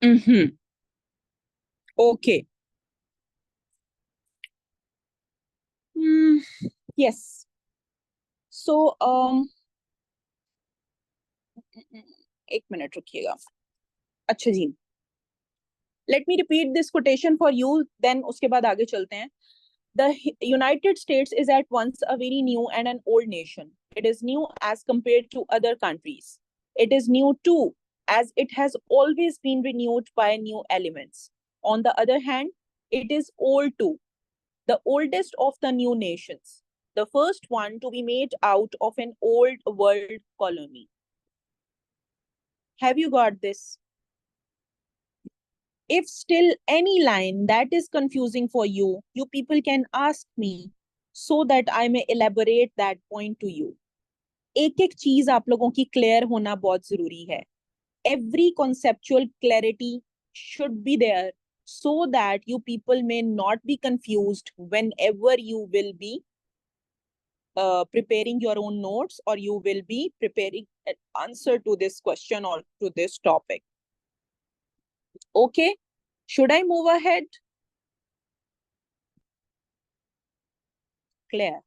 Mm-hmm. Okay. Hmm. Yes. So, एक minute रुकिएगा. अच्छा जी. Let me repeat this quotation for you. Then उसके बाद आगे चलते हैं. The United States is at once a very new and an old nation. It is new as compared to other countries. It is new too, as it has always been renewed by new elements. On the other hand, it is old too, the oldest of the new nations, the first one to be made out of an old world colony. Have you got this? If still any line that is confusing for you, you people can ask me so that I may elaborate that point to you. एक एक चीज आप लोगों की clear होना बहुत जरूरी है. Every conceptual clarity should be there so that you people may not be confused whenever you will be preparing your own notes, or you will be preparing an answer to this question or to this topic. Okay, should I move ahead? Clear.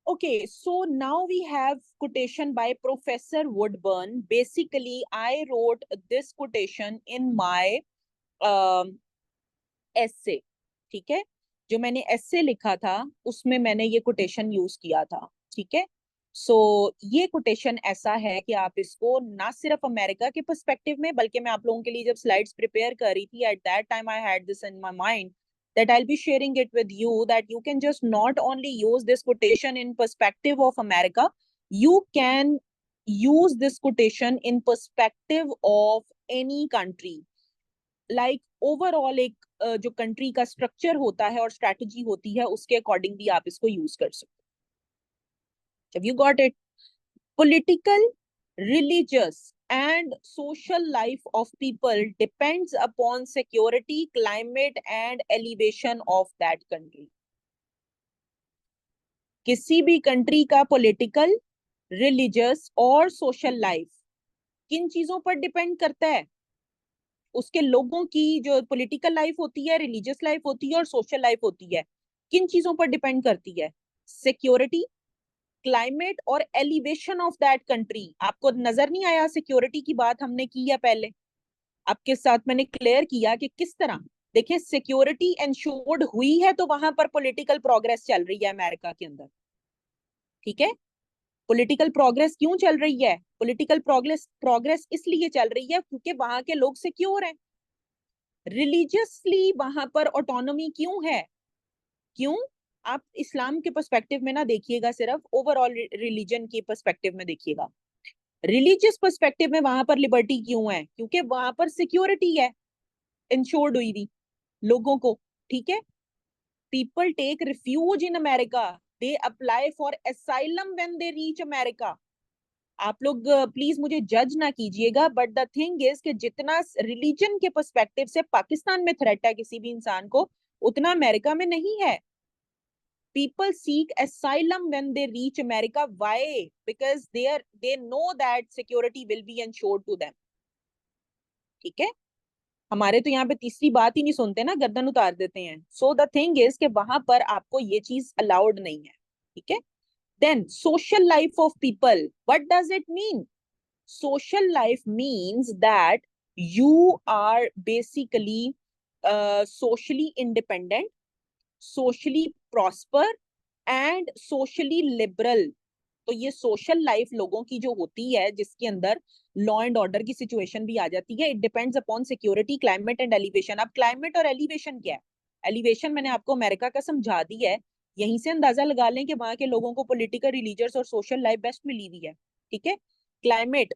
Okay, so now we have quotation by Professor Woodburn. Basically, I wrote this quotation in my essay. ठीक है, जो मैंने essay लिखा था उसमें मैंने ये quotation use किया था. ठीक है, सो ये quotation ऐसा है कि आप इसको ना सिर्फ अमेरिका के पर्सपेक्टिव में, बल्कि मैं आप लोगों के लिए जब स्लाइड्स प्रिपेयर कर रही थी, at that time I had this in my mind that I'll be sharing it with you, that you can just not only use this quotation in perspective of America, you can use this quotation in perspective of any country. Like overall एक जो country का structure होता है और strategy होती है, उसके according भी आप इसको यूज कर सकते हो. You got it? Political, religious and social life of people depends upon security, climate and elevation of that country. किसी भी कंट्री का पॉलिटिकल, रिलीजियस और सोशल लाइफ किन चीजों पर डिपेंड करता है? उसके लोगों की जो पॉलिटिकल लाइफ होती है, रिलीजियस लाइफ होती है और सोशल लाइफ होती है, किन चीजों पर डिपेंड करती है? सिक्योरिटी, क्लाइमेट और एलिवेशन ऑफ दैट कंट्री. आपको नजर नहीं आया? सिक्योरिटी की बात हमने की है पहले, आपके साथ मैंने क्लियर किया कि किस तरह. देखिए, सिक्योरिटी एंश्योर्ड हुई है तो वहां पर पॉलिटिकल प्रोग्रेस चल रही है अमेरिका के अंदर. ठीक है, पॉलिटिकल प्रोग्रेस क्यों चल रही है? पॉलिटिकल प्रोग्रेस प्रोग्रेस इसलिए चल रही है क्योंकि वहां के लोग सिक्योर हैं. रिलीजियसली वहां पर ऑटोनॉमी क्यों है? क्यों? आप इस्लाम के पर्सपेक्टिव में ना देखिएगा, सिर्फ ओवरऑल रिलीजन के पर्सपेक्टिव में देखिएगा. रिलीजियस पर्सपेक्टिव में वहां पर लिबर्टी क्यों है? क्योंकि वहां पर सिक्योरिटी है इंश्योर्ड हुई थी लोगों को. ठीक है, people take refuge in America, they apply for asylum when they reach America. आप लोग प्लीज मुझे जज ना कीजिएगा, बट द थिंग इज कि जितना रिलीजन के पर्सपेक्टिव से पाकिस्तान में थ्रेट है किसी भी इंसान को, उतना अमेरिका में नहीं है. People seek asylum when they reach America. Why? Because they know that security will be ensured to them. ठीक है, हमारे तो यहाँ पे तीसरी बात ही नहीं सुनते ना, गर्दन उतार देते हैं. सो द थिंग इज कि वहां पर आपको ये चीज अलाउड नहीं है. ठीक है, then social life of people, what does it mean? social life means that you are basically socially independent, socially prosper and socially liberal. तो ये सोशल लाइफ लोगों की जो होती है जिसके अंदर लॉ एंड ऑर्डर की सिचुएशन भी आ जाती है, it depends upon security, climate and elevation. अब क्लाइमेट और एलिवेशन क्या है? एलिवेशन मैंने आपको अमेरिका का समझा दी है. यहीं से अंदाजा लगा लें कि वहां के लोगों को पॉलिटिकल, रिलीजियस और सोशल लाइफ बेस्ट मिली हुई है. ठीक है, क्लाइमेट,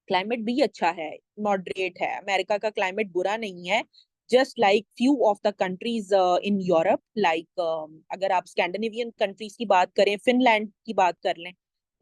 क्लाइमेट भी अच्छा है, मॉडरेट है. अमेरिका का क्लाइमेट बुरा नहीं है. Just like few of the countries in Europe, like अगर आप स्कैंडिनेवियन कंट्रीज की बात करें, फिनलैंड की बात कर लें,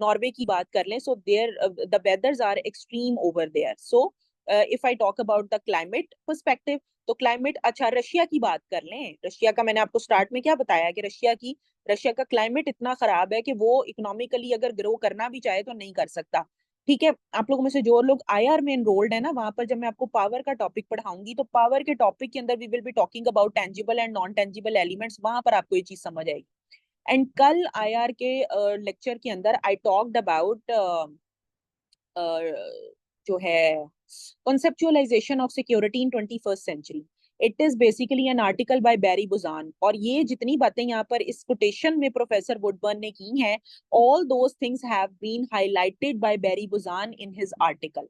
नॉर्वे की बात कर लें, so there the weathers are extreme over there. So if I talk about the climate perspective, तो क्लाइमेट अच्छा. रशिया की बात कर लें, रशिया का मैंने आपको स्टार्ट में क्या बताया कि रशिया का क्लाइमेट इतना खराब है कि वो इकोनॉमिकली अगर ग्रो करना भी चाहे तो नहीं कर सकता. ठीक है, आप लोगों में से जो लोग आईआर में एनरोल्ड है ना, वहां पर जब मैं आपको पावर का टॉपिक पढ़ाऊंगी तो पावर के टॉपिक के अंदर we will be talking about tangible and non tangible elements, वहां पर आपको ये चीज समझ आएगी। एंड कल आईआर के लेक्चर के अंदर आई टॉक्ड अबाउट जो है conceptualization of security in 21st century. It is basically an article by Barry Buzan, और ये जितनी बातें यहाँ पर इस कोटेशन में प्रोफेसर वुडबर्न ने की हैं, all those things have been highlighted by Barry Buzan in his article.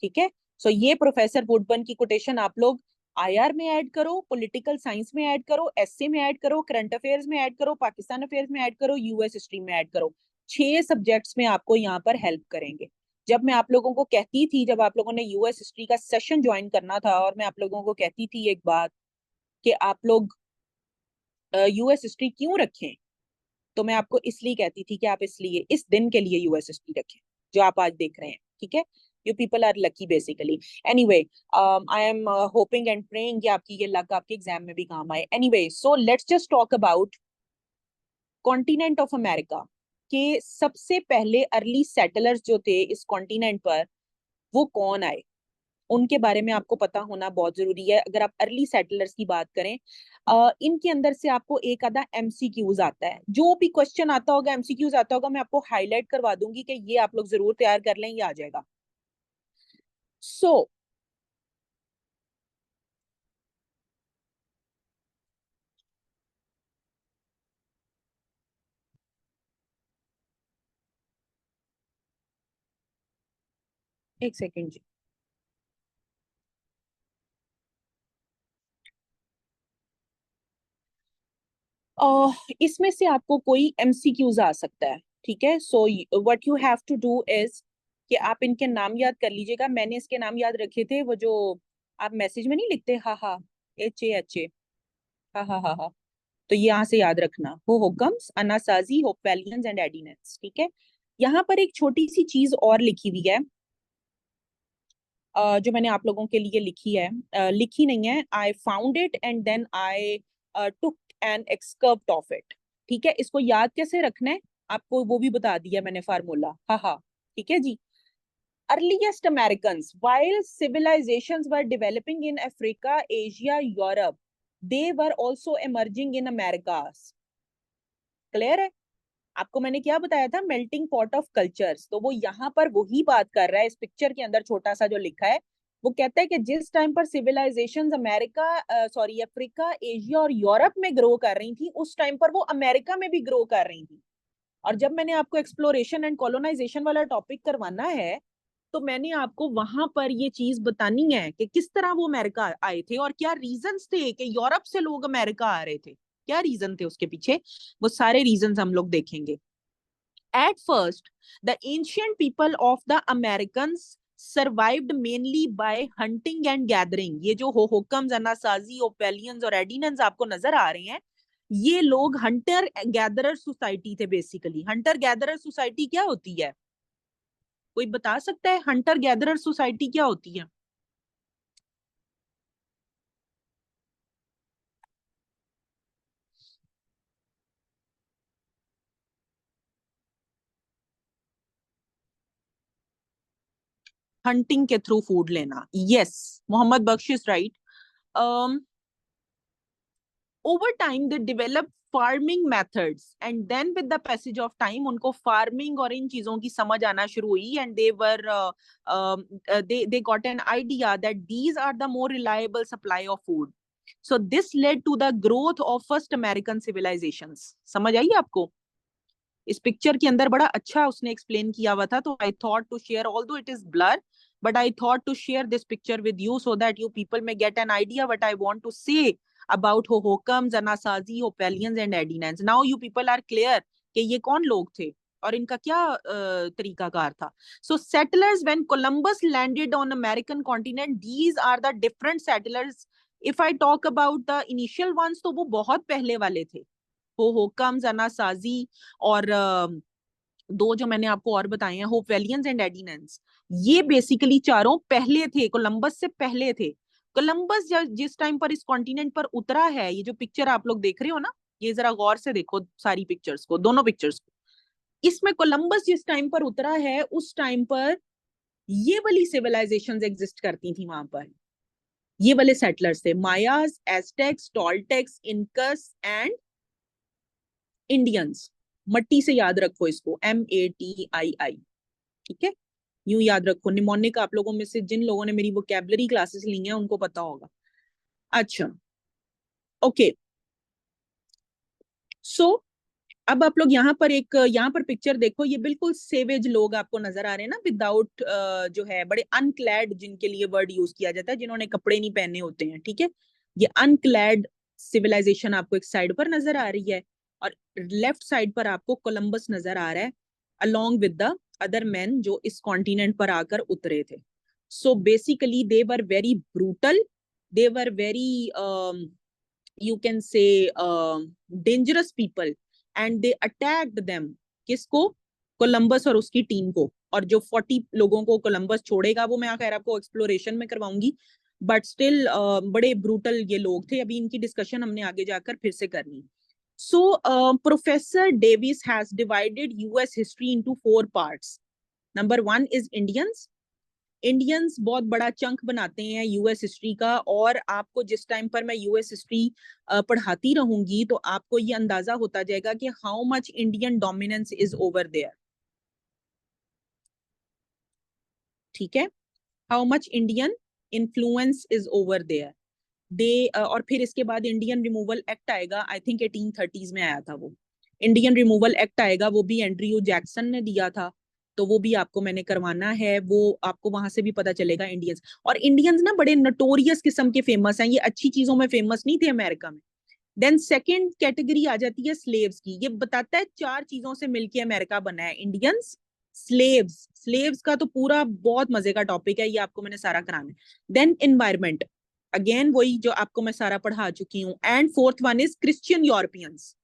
ठीक है, सो ये प्रोफेसर वुडबर्न की कोटेशन आप लोग आईआर में ऐड करो, पॉलिटिकल साइंस में ऐड करो, एसए में ऐड करो, करंट अफेयर्स में ऐड करो, पाकिस्तान अफेयर्स में ऐड करो, यूएस हिस्ट्री में ऐड करो। 6 सब्जेक्ट्स में आपको यहाँ पर हेल्प करेंगे। जब मैं आप लोगों को कहती थी, जब आप लोगों ने यूएस हिस्ट्री का सेशन ज्वाइन करना था, और मैं आप लोगों को कहती थी एक बात कि आप लोग यूएस हिस्ट्री क्यों रखें, तो मैं आपको इसलिए कहती थी कि आप इसलिए इस दिन के लिए यूएस हिस्ट्री रखें जो आप आज देख रहे हैं। ठीक है, you people are lucky basically. Anyway, I am hoping and praying कि आपकी ये लक आपके एग्जाम में भी काम आए। Anyway, so let's just talk about continent of America के सबसे पहले अर्ली सेटलर्स जो थे इस कॉन्टिनेंट पर, वो कौन आए, उनके बारे में आपको पता होना बहुत जरूरी है अगर आप अर्ली सेटलर्स की बात करें। इनके अंदर से आपको एक आधा एमसीक्यूज आता है, जो भी क्वेश्चन आता होगा, एमसीक्यूज आता होगा, मैं आपको हाईलाइट करवा दूंगी कि ये आप लोग जरूर तैयार कर लें, ये आ जाएगा। सो एक सेकेंड जी। इसमें से आपको कोई एमसीक्यूज आ सकता है। ठीक है, so what you have to do is कि आप इनके नाम याद कर लीजिएगा। मैंने इसके नाम याद रखे थे, वो जो आप मैसेज में नहीं लिखते, हा हा, HAHA, हा हा हा हा, तो ये यहाँ से याद रखना, हो होकम्स, अनासाजी, होपवेलियंस एंड एडिनेंस। ठीक है, यहाँ पर एक छोटी सी चीज और लिखी हुई है, जो मैंने आप लोगों के लिए लिखी है, लिखी नहीं है, I found it and then I took an excerpt of it. ठीक है, इसको याद कैसे रखना है आपको वो भी बता दिया मैंने, फार्मूला, हाँ हाँ। ठीक है जी, earliest Americans, while civilizations were developing in Africa, Asia, Europe, they were also emerging in Americas. Clear है? आपको मैंने क्या बताया था, मेल्टिंग पॉट ऑफ कल्चर्स, तो वो यहाँ पर वही बात कर रहा है। इस पिक्चर के अंदर छोटा सा जो लिखा है, वो कहता है कि जिस टाइम पर civilizations America, sorry, Africa, Asia और यूरोप में ग्रो कर रही थी, उस टाइम पर वो अमेरिका में भी ग्रो कर रही थी। और जब मैंने आपको एक्सप्लोरेशन एंड कॉलोनाइजेशन वाला टॉपिक करवाना है, तो मैंने आपको वहां पर ये चीज बतानी है कि किस तरह वो अमेरिका आए थे और क्या रीजंस थे कि यूरोप से लोग अमेरिका आ रहे थे, क्या रीजन थे उसके पीछे, वो सारे रीजंस हम लोग देखेंगे। At first, the ancient people of the Americans survived mainly by hunting and gathering. ये जो होकम्स, अनासाजी, ओपेलियंस और एडिनेंस आपको नजर आ रहे हैं, ये लोग हंटर गैदरर सोसाइटी थे। बेसिकली हंटर गैदरर सोसाइटी क्या होती है, कोई बता सकता है? हंटर गैदरर सोसाइटी क्या होती है? हंटिंग के थ्रू फूड लेना, yes, Mohammad Bakhsh is right. over time they develop farming methods and then with the passage of time उनको फार्मिंग और इन चीजों की समझ आना शुरू हुई, एंड they got an idea that these are the more reliable supply of food. So this led to the growth of first American civilizations. समझ आई आपको? इस पिक्चर के अंदर बड़ा अच्छा उसने एक्सप्लेन किया हुआ था, तो I thought to share, although it is blur, but I thought to share this picture with you so that you people may get an idea what I want to say about Hohokams, Anasazi, Hopelians and Adinans. Now you people are clear कि ये कौन लोग थे और इनका क्या तरीकाकार था. So settlers, when Columbus landed on American continent, these are the different settlers. If I talk about the initial ones, तो वो बहुत पहले वाले थे, होकम्स, अनासाजी और दो जो मैंने आपको और बताए हैं, होपवेलियंस एंड एडिनेंस, ये बेसिकली चारों पहले थे, कोलंबस से पहले थे। कोलंबस जिस टाइम पर इस कॉन्टिनेंट पर उतरा है, ये जो पिक्चर आप लोग देख रहे हो ना, ये जरा गौर से देखो सारी पिक्चर्स को, दोनों पिक्चर्स को, इसमें कोलंबस जिस टाइम पर उतरा है उस टाइम पर ये वाली सिविलाइजेशंस एग्जिस्ट करती थी वहां पर, ये वाले सेटलर्स थे, मायाज, एज़टेक्स, टोल्टेक्स, इनकस एंड इंडियंस। मट्टी से याद रखो इसको, MATII, ठीक है, यूं याद रखो। निमोनिक आप लोगों में से जिन लोगों ने मेरी वोकैबुलरी क्लासेस ली हैं उनको पता होगा। अच्छा, ओके, सो अब आप लोग यहाँ पर पिक्चर देखो, ये बिल्कुल सेवेज लोग आपको नजर आ रहे हैं ना, विदाउट जो है बड़े अनक्लैड, जिनके लिए वर्ड यूज किया जाता है, जिन्होंने कपड़े नहीं पहने होते हैं, ठीक है, ये अनक्लैड सिविलाइजेशन आपको एक साइड पर नजर आ रही है, और लेफ्ट साइड पर आपको कोलंबस नजर आ रहा है along with the other man जो इस कॉन्टिनेंट पर आकर उतरे थे। So basically they were very brutal, they were very you can say dangerous people, and they attacked them, किसको, कोलंबस और उसकी टीम को। और जो 40 लोगों को कोलंबस छोड़ेगा वो मैं खैर आपको एक्सप्लोरेशन में करवाऊंगी, बट स्टिल बड़े ब्रूटल ये लोग थे। अभी इनकी डिस्कशन हमने आगे जाकर फिर से करनी। So professor Davis has divided US history into 4 parts. Number 1 is Indians. Indians बहुत बड़ा चंक बनाते हैं यूएस हिस्ट्री का, और आपको जिस टाइम पर मैं यूएस हिस्ट्री पढ़ाती रहूंगी तो आपको ये अंदाजा होता जाएगा कि how much Indian dominance is over there, ठीक है, how much Indian influence is over there. दे और फिर इसके बाद इंडियन रिमूवल एक्ट आएगा, आई थिंक 1830s में आया था वो इंडियन रिमूवल एक्ट आएगा, वो भी एंड्रयू जैक्सन ने दिया था, तो वो भी आपको मैंने करवाना है, वो आपको वहां से भी पता चलेगा इंडियंस। और इंडियंस ना बड़े नटोरियस किस्म के फेमस हैं, ये अच्छी चीजों में फेमस नहीं थे अमेरिका में। देन सेकेंड कैटेगरी आ जाती है स्लेव्स की, ये बताता है 4 चीजों से मिलके अमेरिका बना है, इंडियंस, स्लेव्स, स्लेव्स का तो पूरा बहुत मजे का टॉपिक है, ये आपको मैंने सारा कराना है। देन एनवायरमेंट, अगेन वही जो आपको मैं सारा पढ़ा चुकी हूँ। And fourth one is Christian Europeans.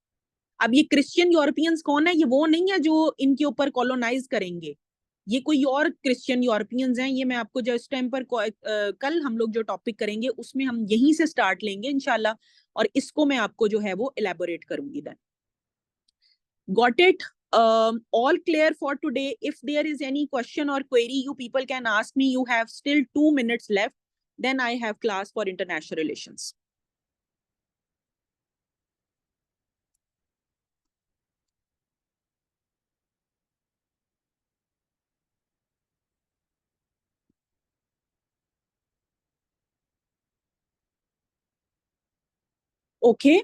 अब ये क्रिश्चियन यूरोपियंस कौन है, ये वो नहीं है जो इनके ऊपर कॉलोनाइज करेंगे, ये कोई और क्रिश्चियन यूरोपियंस हैं, ये मैं आपको जो इस टाइम पर कल हम लोग जो टॉपिक करेंगे उसमें हम यहीं से स्टार्ट लेंगे इंशाल्लाह, और इसको मैं आपको जो है वो इलेबोरेट करूंगी। Then got it, all clear for today? If there is any question or query, you people can ask me. You have still 2 minutes left, then I have class for international relations. Okay,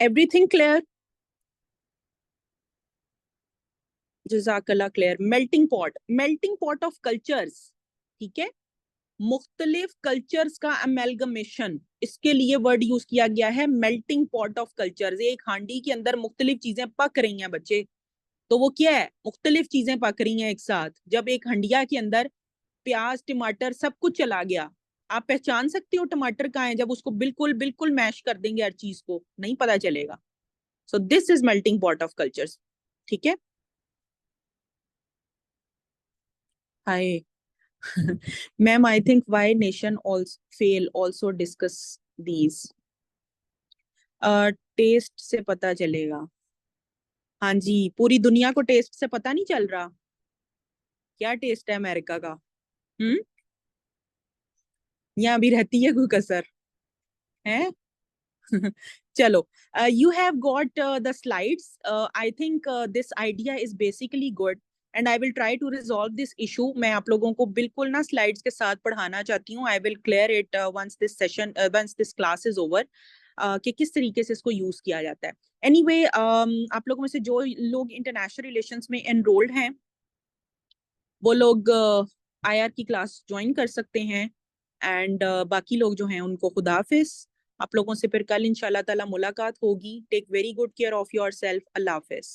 everything clear? जज़ाकल्लाह clear. Melting pot of cultures, ठीक है, मुख्तलिफ cultures का amalgamation, इसके लिए word use किया गया है मेल्टिंग पॉट ऑफ कल्चर्स। एक हांडी के अंदर मुख्तलिफ चीजें पक रही हैं बच्चे, तो वो क्या है, मुख्तलिफ चीजें पक रही हैं एक साथ। जब एक हंडिया के अंदर प्याज टमाटर सब कुछ चला गया, आप पहचान सकते हो टमाटर कहाँ है, जब उसको बिल्कुल बिल्कुल मैश कर देंगे हर चीज को, नहीं पता चलेगा। So this is melting pot of cultures, ठीक है। Hi ma'am, I think why nation also fail also discuss these, test से पता चलेगा। हाँ जी, पूरी दुनिया को टेस्ट से पता नहीं चल रहा, क्या टेस्ट है अमेरिका का। हम्म, यहाँ अभी रहती है कोई कसर है। चलो, you have got the slides. I think this idea is basically good and I will try to resolve this issue. मैं आप लोगों को बिल्कुल ना स्लाइड्स के साथ पढ़ाना चाहती हूँ। I will clear it once this class is over. कि किस तरीके से इसको यूज किया जाता है। Anyway, आप लोगों में से जो लोग इंटरनेशनल रिलेशंस में एनरोल्ड हैं वो लोग IR की क्लास ज्वाइन कर सकते हैं, एंड बाकी लोग जो हैं उनको खुदा हाफिज। आप लोगों से फिर कल इंशाल्लाह ताला मुलाकात होगी। Take very good care of yourself. अल्लाह हाफिज।